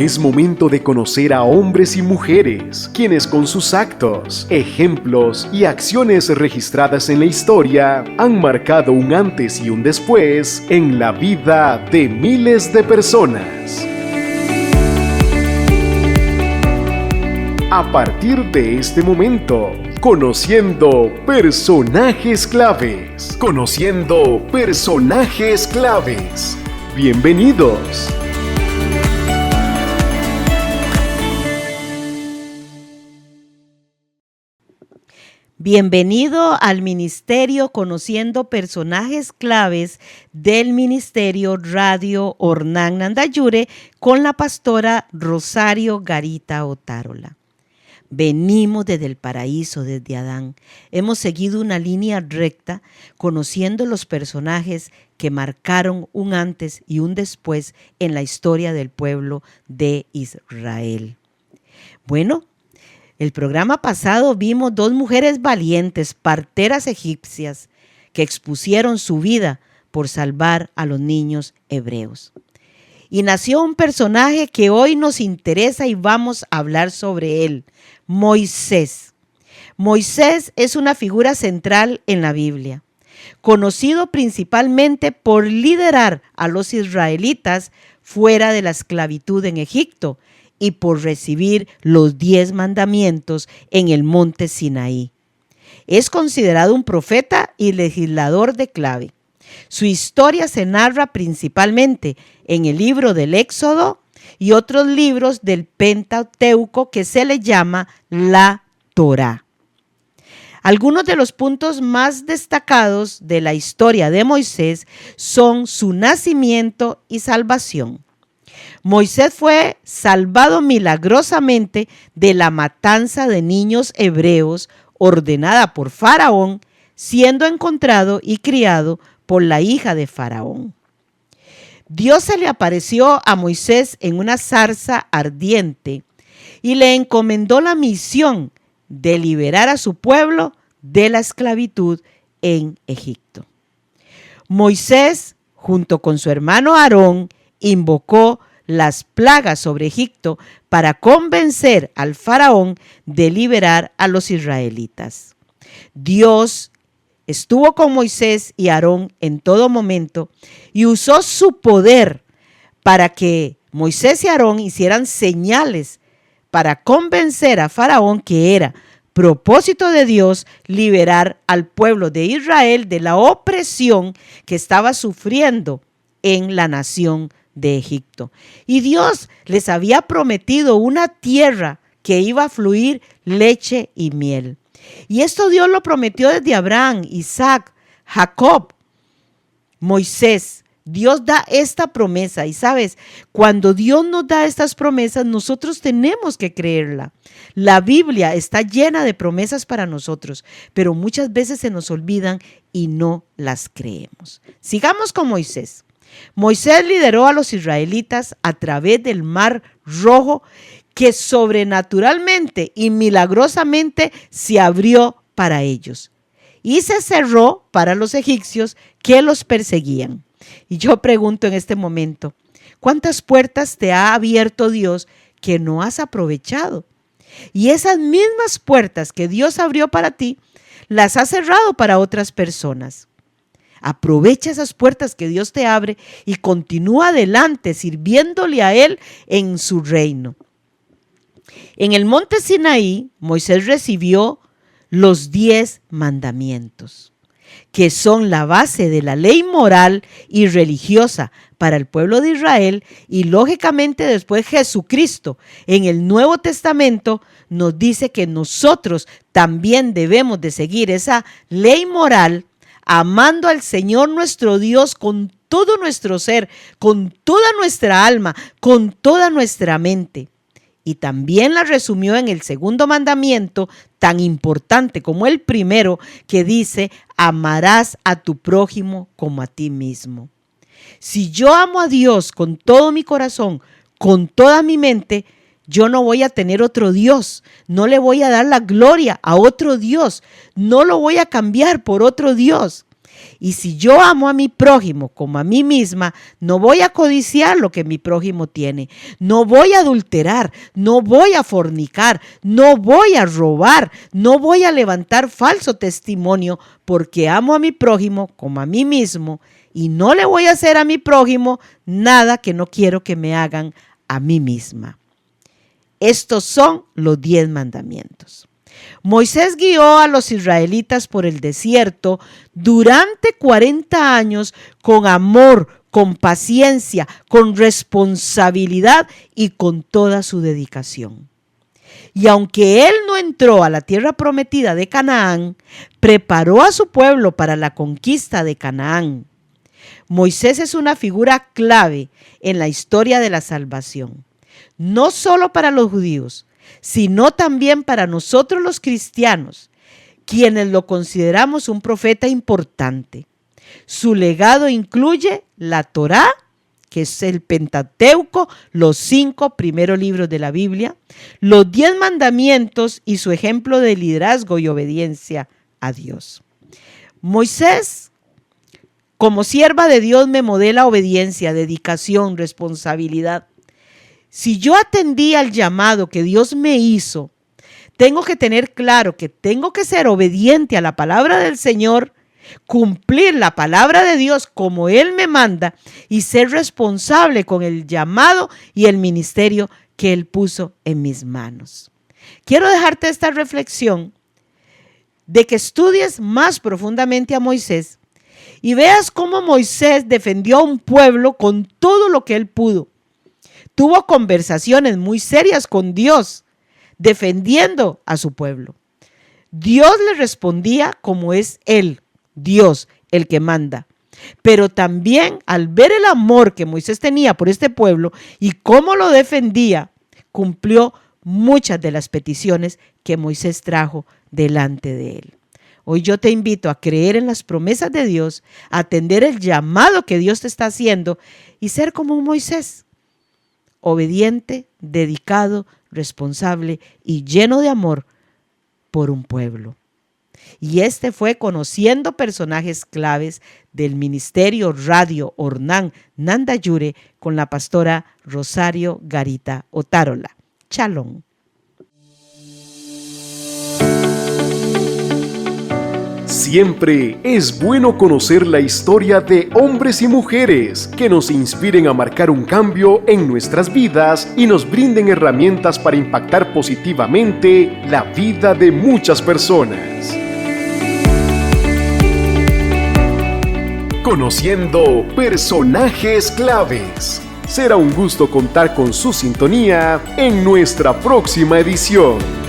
Es momento de conocer a hombres y mujeres, quienes con sus actos, ejemplos y acciones registradas en la historia han marcado un antes y un después en la vida de miles de personas. A partir de este momento, conociendo personajes claves. Conociendo personajes claves. Bienvenidos. Bienvenido al Ministerio Conociendo Personajes Claves del Ministerio Radio Ornán Nandayure con la pastora Rosario Garita Otárola. Venimos desde el paraíso, desde Adán. Hemos seguido una línea recta, conociendo los personajes que marcaron un antes y un después en la historia del pueblo de Israel. Bueno, el programa pasado vimos dos mujeres valientes, parteras egipcias, que expusieron su vida por salvar a los niños hebreos. Y nació un personaje que hoy nos interesa y vamos a hablar sobre él, Moisés. Moisés es una figura central en la Biblia, conocido principalmente por liderar a los israelitas fuera de la esclavitud en Egipto y por recibir los 10 mandamientos en el monte Sinaí. Es considerado un profeta y legislador de clave. Su historia se narra principalmente en el libro del Éxodo y otros libros del Pentateuco que se le llama la Torá. Algunos de los puntos más destacados de la historia de Moisés son su nacimiento y salvación. Moisés fue salvado milagrosamente de la matanza de niños hebreos ordenada por Faraón, siendo encontrado y criado por la hija de Faraón. Dios se le apareció a Moisés en una zarza ardiente y le encomendó la misión de liberar a su pueblo de la esclavitud en Egipto. Moisés, junto con su hermano Aarón, invocó las plagas sobre Egipto para convencer al faraón de liberar a los israelitas. Dios estuvo con Moisés y Aarón en todo momento y usó su poder para que Moisés y Aarón hicieran señales para convencer a Faraón que era propósito de Dios liberar al pueblo de Israel de la opresión que estaba sufriendo en la nación de Egipto. Y Dios les había prometido una tierra que iba a fluir leche y miel. Y esto Dios lo prometió desde Abraham, Isaac, Jacob, Moisés. Dios da esta promesa y sabes, cuando Dios nos da estas promesas, nosotros tenemos que creerla. La Biblia está llena de promesas para nosotros, pero muchas veces se nos olvidan y no las creemos. Sigamos con Moisés. Moisés lideró a los israelitas a través del Mar Rojo, que sobrenaturalmente y milagrosamente se abrió para ellos y se cerró para los egipcios que los perseguían. Y yo pregunto en este momento, ¿cuántas puertas te ha abierto Dios que no has aprovechado? Y esas mismas puertas que Dios abrió para ti, las ha cerrado para otras personas. Aprovecha esas puertas que Dios te abre y continúa adelante sirviéndole a Él en su reino. En el monte Sinaí, Moisés recibió los 10 mandamientos, que son la base de la ley moral y religiosa para el pueblo de Israel, y lógicamente después Jesucristo en el Nuevo Testamento nos dice que nosotros también debemos de seguir esa ley moral, amando al Señor nuestro Dios con todo nuestro ser, con toda nuestra alma, con toda nuestra mente. Y también la resumió en el segundo mandamiento, tan importante como el primero, que dice: amarás a tu prójimo como a ti mismo. Si yo amo a Dios con todo mi corazón, con toda mi mente, yo no voy a tener otro Dios, no le voy a dar la gloria a otro Dios, no lo voy a cambiar por otro Dios. Y si yo amo a mi prójimo como a mí misma, no voy a codiciar lo que mi prójimo tiene, no voy a adulterar, no voy a fornicar, no voy a robar, no voy a levantar falso testimonio, porque amo a mi prójimo como a mí mismo y no le voy a hacer a mi prójimo nada que no quiero que me hagan a mí misma. Estos son los 10 mandamientos. Moisés guió a los israelitas por el desierto durante 40 años con amor, con paciencia, con responsabilidad y con toda su dedicación. Y aunque él no entró a la tierra prometida de Canaán, preparó a su pueblo para la conquista de Canaán. Moisés es una figura clave en la historia de la salvación, no solo para los judíos, sino también para nosotros los cristianos, quienes lo consideramos un profeta importante. Su legado incluye la Torá, que es el Pentateuco, los 5 primeros libros de la Biblia, los 10 mandamientos y su ejemplo de liderazgo y obediencia a Dios. Moisés, como sierva de Dios, me modela obediencia, dedicación, responsabilidad. Si yo atendí al llamado que Dios me hizo, tengo que tener claro que tengo que ser obediente a la palabra del Señor, cumplir la palabra de Dios como Él me manda y ser responsable con el llamado y el ministerio que Él puso en mis manos. Quiero dejarte esta reflexión de que estudies más profundamente a Moisés y veas cómo Moisés defendió a un pueblo con todo lo que él pudo. Tuvo conversaciones muy serias con Dios, defendiendo a su pueblo. Dios le respondía como es Él, Dios, el que manda. Pero también al ver el amor que Moisés tenía por este pueblo y cómo lo defendía, cumplió muchas de las peticiones que Moisés trajo delante de él. Hoy yo te invito a creer en las promesas de Dios, a atender el llamado que Dios te está haciendo y ser como un Moisés, obediente, dedicado, responsable y lleno de amor por un pueblo. Y este fue Conociendo Personajes Claves del Ministerio Radio Ornán Nandayure con la pastora Rosario Garita Otárola. Shalom. Siempre es bueno conocer la historia de hombres y mujeres que nos inspiren a marcar un cambio en nuestras vidas y nos brinden herramientas para impactar positivamente la vida de muchas personas. Conociendo Personajes Claves. Será un gusto contar con su sintonía en nuestra próxima edición.